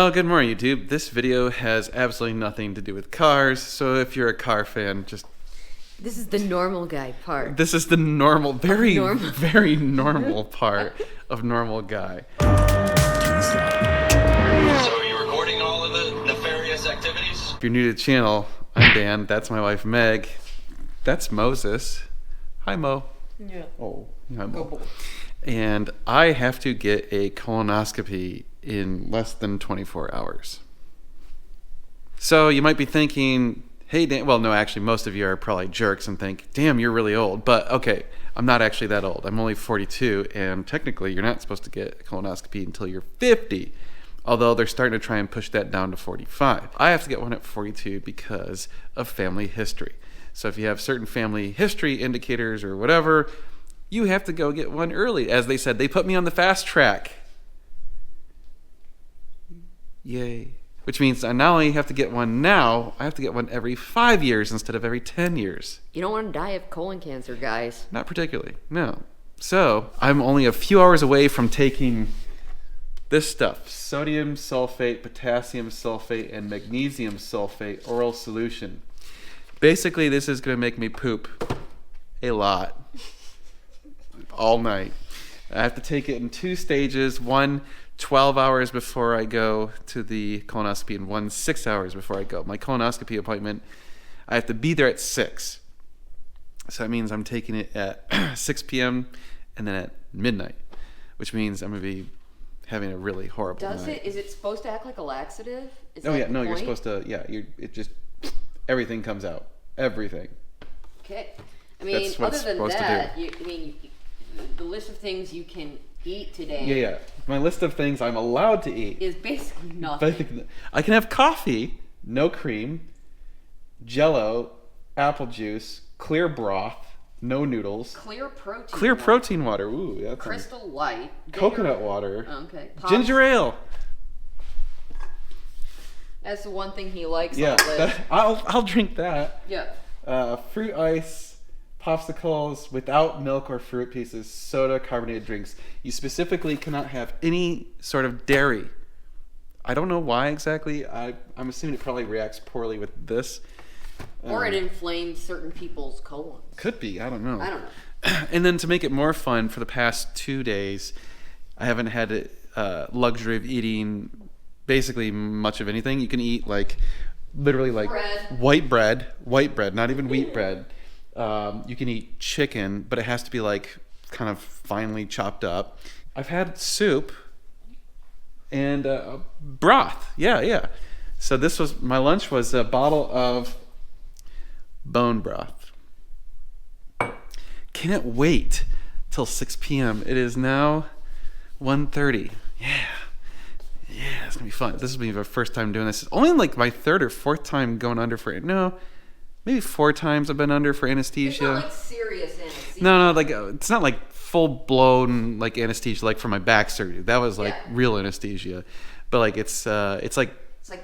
Well, good morning, YouTube. This video has absolutely nothing to do with cars, so if you're a car fan, just... This is the normal guy part. This is the normal, very normal part of Normal Guy. So are you recording all of the nefarious activities? If you're new to the channel, I'm Dan. That's my wife, Meg. That's Moses. Hi, Mo. Yeah. Oh, hi, Mo. And I have to get a colonoscopy in less than 24 hours. So you might be thinking, hey, Dan, well, no, actually, most of you are probably jerks and think, damn, you're really old. But okay, I'm not actually that old. I'm only 42, and technically, you're not supposed to get a colonoscopy until you're 50, although they're starting to try and push that down to 45. I have to get one at 42 because of family history. So if you have certain family history indicators or whatever, you have to go get one early. As they said, they put me on the fast track. Yay. Which means I not only have to get one now, I have to get one every 5 years instead of every 10 years. You don't want to die of colon cancer, guys. Not particularly, no. So I'm only a few hours away from taking this stuff: sodium sulfate, potassium sulfate, and magnesium sulfate oral solution. Basically, this is going to make me poop a lot all night. I have to take it in 2 stages, one 12 hours before I go to the colonoscopy and one 6 hours before I go. My colonoscopy appointment, I have to be there at 6. So that means I'm taking it at 6 p.m. and then at midnight, which means I'm going to be having a really horrible night. Is it supposed to act like a laxative? Is Oh that yeah, the no, you're point? supposed to, yeah, it just, everything comes out. Everything. Okay. I mean, That's what other it's than supposed to that, the list of things you can eat today Yeah. My list of things I'm allowed to eat. is basically nothing. I can have coffee, no cream, Jell-O, apple juice, clear broth, no noodles, Clear protein. clear water, protein water. Ooh, that's Crystal Light. coconut water, Okay. ginger ale. That's the one thing he likes Yeah, on the list. I'll drink that. Yeah. Fruit ice, popsicles without milk or fruit pieces, soda, carbonated drinks. You specifically cannot have any sort of dairy. I don't know why exactly. I'm assuming it probably reacts poorly with this. Or it inflames certain people's colons. Could be. I don't know. I don't know. And then to make it more fun, for the past 2 days, I haven't had the luxury of eating basically much of anything. You can eat literally white bread, not even wheat bread. You can eat chicken, but it has to be kind of finely chopped up. I've had soup and broth. Yeah. So my lunch was a bottle of bone broth. Can't wait till 6 p.m. It is now 1:30. Yeah, it's gonna be fun. This will be my first time doing this. It's only my 3rd or 4th time going under maybe 4 times I've been under for anesthesia. It's not serious anesthesia. No, it's not full blown anesthesia for my back surgery. That was real anesthesia, but it's like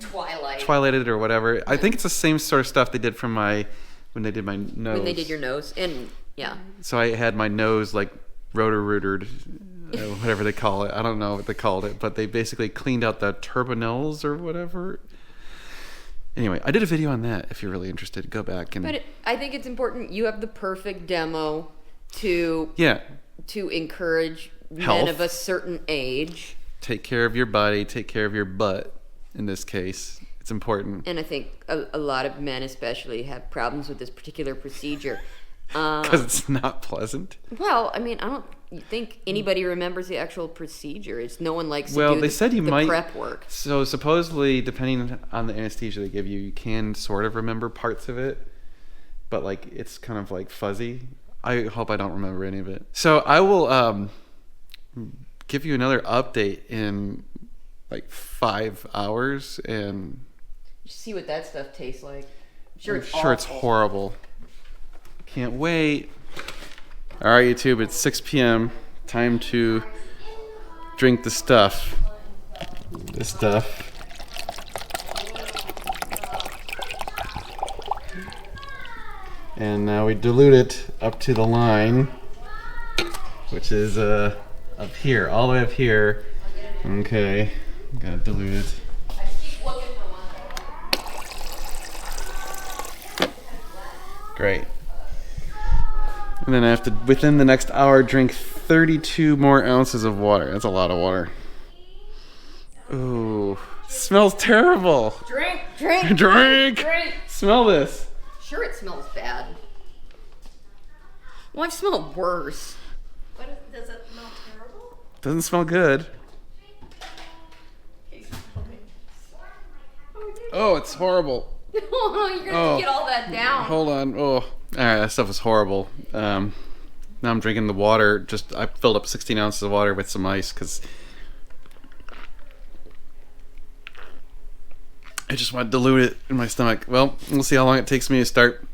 Twilight. Twilighted or whatever. I think it's the same sort of stuff they did when they did my nose. When they did your nose, and yeah. So I had my nose rotor-rootered, whatever they call it. I don't know what they called it, but they basically cleaned out the turbinelles or whatever. Anyway, I did a video on that. If you're really interested, go back and. But I think it's important. You have the perfect demo to encourage Health. men of a certain age. Take care of your body. Take care of your butt. In this case, it's important. And I think a lot of men, especially, have problems with this particular procedure. Because it's not pleasant. Well, I mean, I don't think anybody remembers the actual procedure. It's no one likes to do they said you the might prep work. So supposedly, depending on the anesthesia they give you, you can sort of remember parts of it, but it's kind of fuzzy. I hope I don't remember any of it. So I will give you another update in 5 hours, and See what that stuff tastes like. I'm sure it's it's horrible. Can't wait. All right, YouTube, it's 6 p.m. Time to drink the stuff. This stuff. And now we dilute it up to the line, which is up here, all the way up here. Okay, gotta dilute it. Great. And then I have to, within the next hour, drink 32 more ounces of water. That's a lot of water. Ooh. Smells terrible. Drink. Drink. Smell this. Sure, it smells bad. Well, I've smelled worse. Does it smell terrible? Doesn't smell good. Oh, it's horrible. Oh, you're gonna have to get all that down. Hold on. Oh, all right. That stuff is horrible. Now I'm drinking the water. I filled up 16 ounces of water with some ice because I just want to dilute it in my stomach. Well, we'll see how long it takes me to start,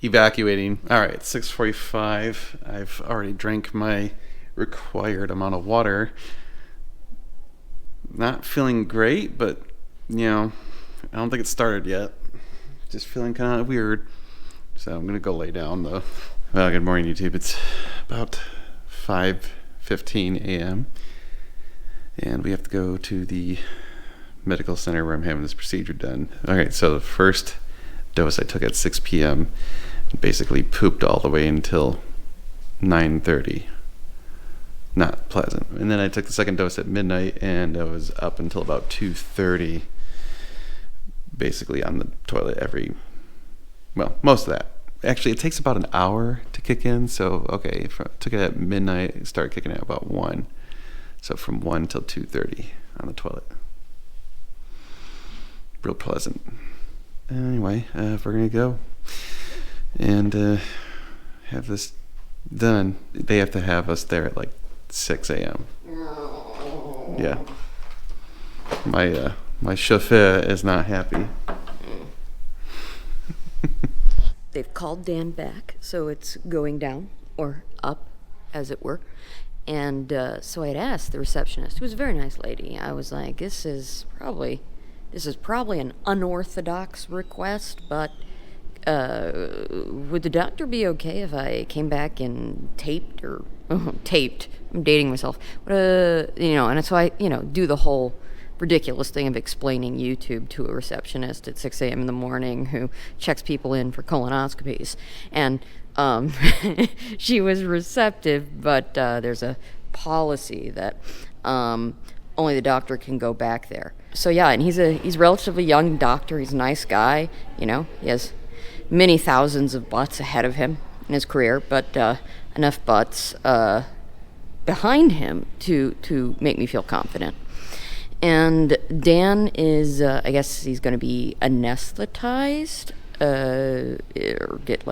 evacuating. All right, it's 6:45. I've already drank my required amount of water. Not feeling great, but I don't think it started yet. Just feeling kind of weird. So I'm gonna go lay down though. Well, good morning, YouTube. It's about 5:15 a.m. and we have to go to the medical center where I'm having this procedure done. Okay, so the first dose I took at 6 p.m. basically pooped all the way until 9:30. Not pleasant. And then I took the second dose at midnight, and I was up until about 2:30, basically on the toilet most of that. Actually, it takes about an hour to kick in, so okay, took it at midnight, it started kicking in at about 1. So from 1 till 2:30 on the toilet. Real pleasant. Anyway, if we're gonna go and have this done, they have to have us there at like 6 a.m. Yeah. My chauffeur is not happy. They've called Dan back, so it's going down, or up, as it were. And so I had asked the receptionist, who was a very nice lady. I was like, this is probably an unorthodox request, but would the doctor be okay if I came back and taped? I'm dating myself. And so I, do the whole ridiculous thing of explaining YouTube to a receptionist at 6 a.m. in the morning who checks people in for colonoscopies. And she was receptive, but there's a policy that only the doctor can go back there. So yeah, and he's a relatively young doctor. He's a nice guy. He has many thousands of butts ahead of him in his career, but enough butts behind him to make me feel confident. And Dan is, I guess he's going to be anesthetized, or get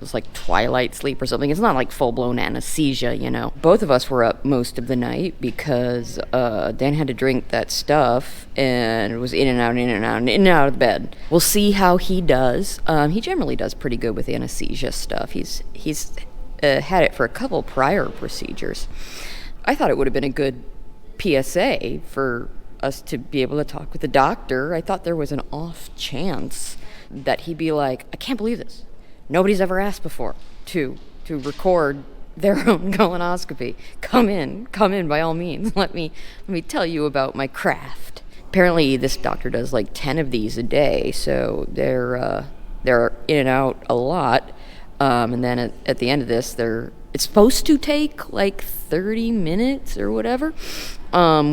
it's like twilight sleep or something. It's not like full-blown anesthesia, Both of us were up most of the night because Dan had to drink that stuff and was in and out of the bed. We'll see how he does. He generally does pretty good with anesthesia stuff. He's had it for a couple prior procedures. I thought it would have been a good PSA for us to be able to talk with the doctor. I thought there was an off chance that he'd be like, I can't believe this. Nobody's ever asked before to record their own colonoscopy. Come in by all means. Let me tell you about my craft. Apparently this doctor does like 10 of these a day, so they're in and out a lot. And then at the end of this, it's supposed to take like 30 minutes or whatever,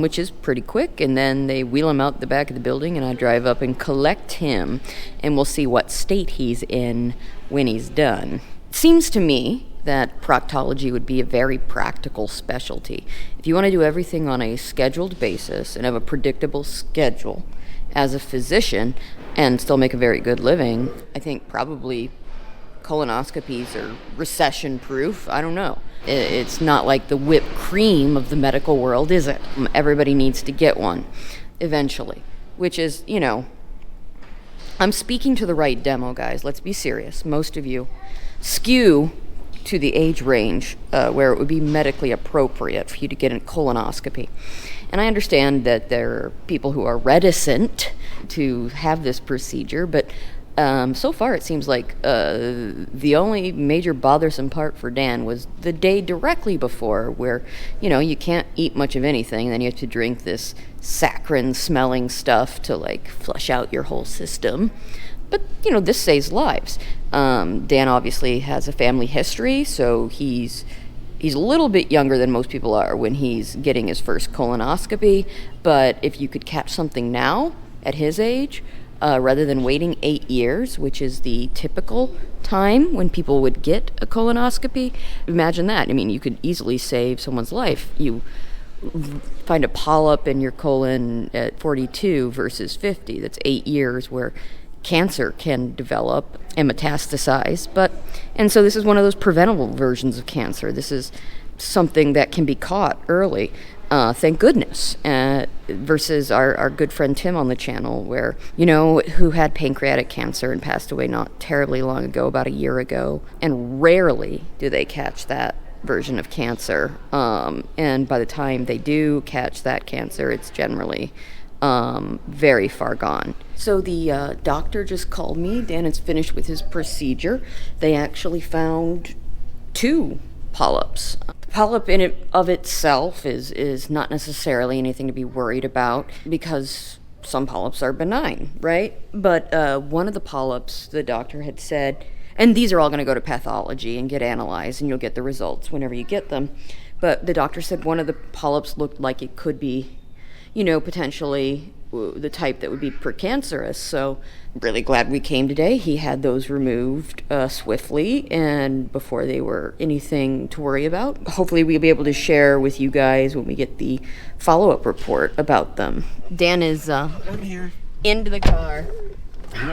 which is pretty quick. And then they wheel him out the back of the building, and I drive up and collect him, and we'll see what state he's in when he's done. It seems to me that proctology would be a very practical specialty. If you want to do everything on a scheduled basis and have a predictable schedule as a physician and still make a very good living, I think probably colonoscopies are recession-proof. I don't know. It's not like the whipped cream of the medical world, is it? Everybody needs to get one eventually, which is, I'm speaking to the right demo, guys. Let's be serious. Most of you skew to the age range where it would be medically appropriate for you to get a colonoscopy. And I understand that there are people who are reticent to have this procedure, but so far it seems like the only major bothersome part for Dan was the day directly before, where you can't eat much of anything, and then you have to drink this saccharine smelling stuff to like flush out your whole system. But, this saves lives. Dan obviously has a family history, so he's a little bit younger than most people are when he's getting his first colonoscopy. But if you could catch something now at his age, rather than waiting 8 years, which is the typical time when people would get a colonoscopy, imagine that. I mean, you could easily save someone's life. You find a polyp in your colon at 42 versus 50. That's 8 years where cancer can develop and metastasize. And so this is one of those preventable versions of cancer. This is something that can be caught early. Thank goodness, versus our good friend Tim on the channel, who had pancreatic cancer and passed away not terribly long ago, about a year ago, and rarely do they catch that version of cancer. And by the time they do catch that cancer, it's generally very far gone. So the doctor just called me. Dan is finished with his procedure. They actually found 2 polyps. Polyp in it of itself is not necessarily anything to be worried about because some polyps are benign, right? But one of the polyps, the doctor had said, and these are all going to go to pathology and get analyzed, and you'll get the results whenever you get them. But the doctor said one of the polyps looked like it could be, potentially the type that would be precancerous. So really glad we came today. He had those removed swiftly and before they were anything to worry about. Hopefully we'll be able to share with you guys when we get the follow-up report about them. Dan is I'm here. into the car.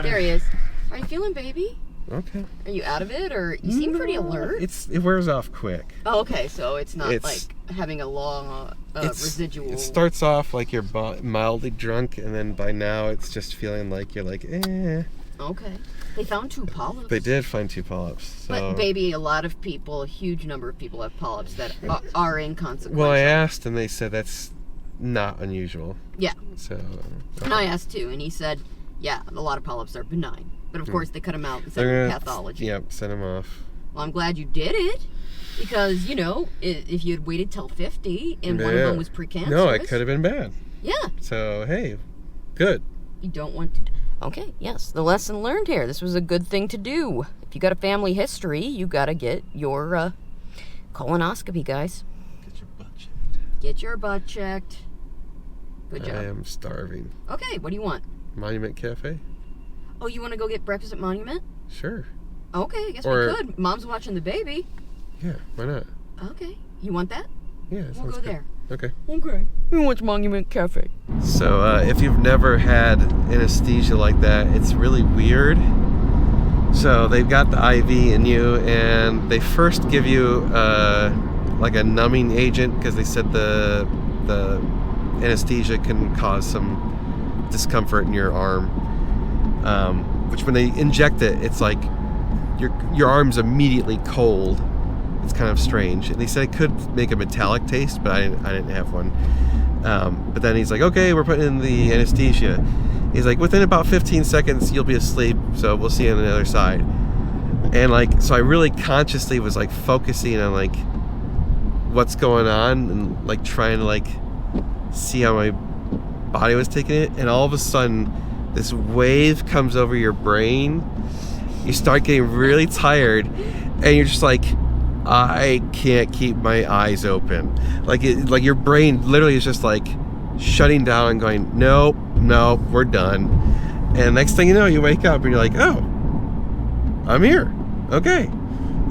There he is. How are you feeling, baby? Okay. Are you out of it, or you seem pretty alert? It wears off quick. Oh, okay, so it's not It's- like having a long residual. It starts off like you're mildly drunk, and then by now it's just feeling like you're like, eh. Okay. They found 2 polyps. They did find 2 polyps. So. But baby, a lot of people, a huge number of people have polyps that are inconsequential. Well, I asked, and they said that's not unusual. Yeah. So. And I asked too, and he said, yeah, a lot of polyps are benign. But of course, they cut them out and sent They're them gonna to pathology. Yep, send them off. Well, I'm glad you did it. Because, if you had waited till 50 and one of them was precancerous. No, it could have been bad. Yeah. So, hey, good. You don't want to. Okay, yes, the lesson learned here. This was a good thing to do. If you got a family history, you got to get your colonoscopy, guys. Get your butt checked. Get your butt checked. Good job. I am starving. Okay, what do you want? Monument Cafe? Oh, you want to go get breakfast at Monument? Sure. Okay, I guess Or- we could. Mom's watching the baby. Yeah, why not? Okay, you want that? Yeah, We'll sounds go good. there. Okay. Okay. We want Monument Cafe. So, if you've never had anesthesia like that, it's really weird. So, they've got the IV in you, and they first give you like a numbing agent because they said the anesthesia can cause some discomfort in your arm. Which, when they inject it, it's like your arm's immediately cold. It's kind of strange. And they said it could make a metallic taste, but I didn't have one. But then he's like, okay, we're putting in the anesthesia. He's like, within about 15 seconds, you'll be asleep, so we'll see you on the other side. And so I really consciously was focusing on what's going on and trying to see how my body was taking it. And all of a sudden, this wave comes over your brain. You start getting really tired, and you're just I can't keep my eyes open. Your brain literally is just shutting down and going, nope, we're done. And next thing you know, you wake up and you're like, oh, I'm here. Okay.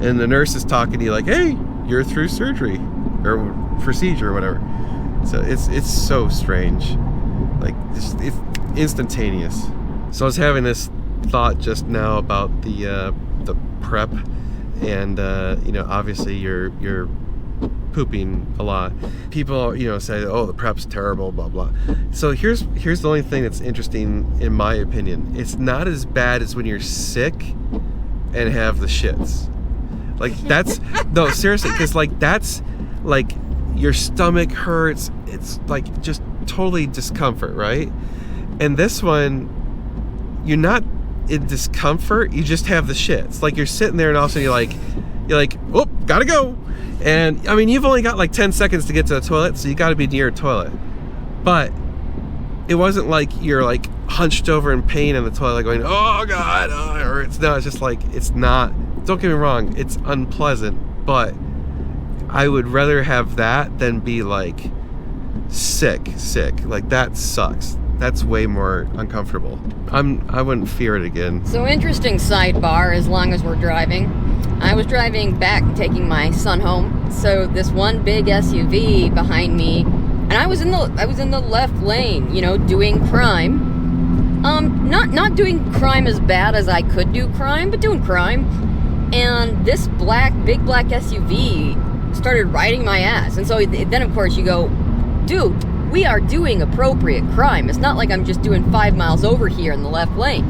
And the nurse is talking to you hey, you're through surgery or procedure or whatever. So it's so strange. It's instantaneous. So I was having this thought just now about the prep. And obviously you're pooping a lot. People say, oh, the prep's terrible, blah blah. So here's the only thing that's interesting in my opinion. It's not as bad as when you're sick and have the shits. That's no, seriously, because that's your stomach hurts. It's just totally discomfort, right? And this one, you're not in discomfort, you just have the shits. You're sitting there and all of a sudden you're like, oh, gotta go. And I mean, you've only got 10 seconds to get to the toilet, so you gotta be near a toilet. But it wasn't like you're like hunched over in pain in the toilet going, oh God, it hurts. No, it's just like, it's not, don't get me wrong, it's unpleasant, but I would rather have that than be like sick. Like that sucks. That's way more uncomfortable. I wouldn't fear it again. So interesting sidebar, as long as we're driving. I was driving back, taking my son home. So this one big SUV behind me, and I was in the left lane, you know, doing crime. Not doing crime as bad as I could do crime, but doing crime. And this big black SUV started riding my ass. And so then of course you go, dude, we are doing appropriate crime. It's not like I'm just doing 5 miles over here in the left lane.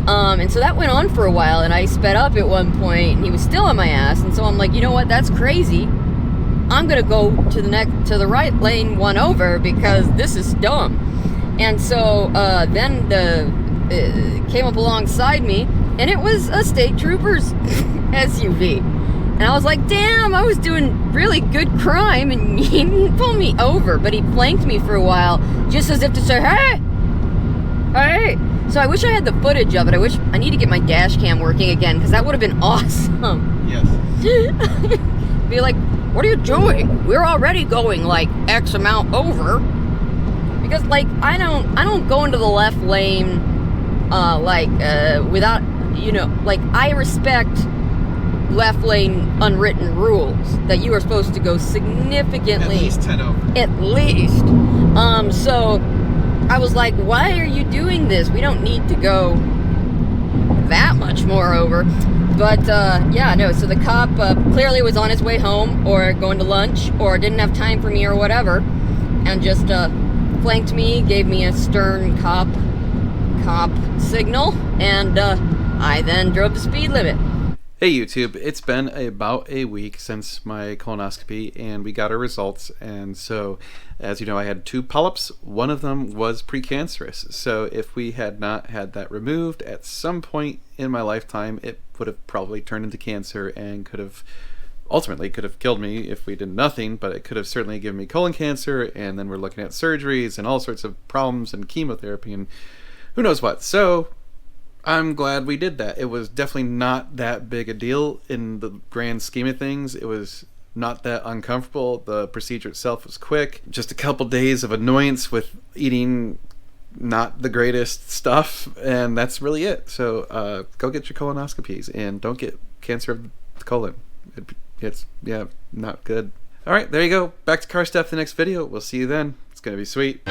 And so that went on for a while, and I sped up at one point, and he was still on my ass. And so I'm like, you know what? That's crazy. I'm gonna go to the right lane one over because this is dumb. And so then came up alongside me, and it was a state trooper's SUV. And I was like, damn, I was doing really good crime, and he didn't pull me over, but he flanked me for a while, just as if to say, hey. So I wish I had the footage of it. I need to get my dash cam working again, because that would have been awesome. Yes. Be like, what are you doing? We're already going like X amount over. Because like, I don't go into the left lane, without, you know, like, I respect left lane unwritten rules that you are supposed to go significantly At least 10 over. At least. So I was like, why are you doing this? We don't need to go that much more over. But yeah, no, so the cop clearly was on his way home or going to lunch or didn't have time for me or whatever, and just flanked me, gave me a stern cop signal, and I then drove the speed limit. Hey YouTube, it's been about a week since my colonoscopy and we got our results, and so as you know I had 2 polyps. One of them was precancerous, so if we had not had that removed at some point in my lifetime, it would have probably turned into cancer and ultimately could have killed me if we did nothing, but it could have certainly given me colon cancer, and then we're looking at surgeries and all sorts of problems and chemotherapy and who knows what. So I'm glad we did that. It was definitely not that big a deal in the grand scheme of things. It was not that uncomfortable. The procedure itself was quick. Just a couple days of annoyance with eating not the greatest stuff, and that's really it. So go get your colonoscopies and don't get cancer of the colon. It's not good. All right, there you go. Back to car stuff in the next video. We'll see you then. It's going to be sweet.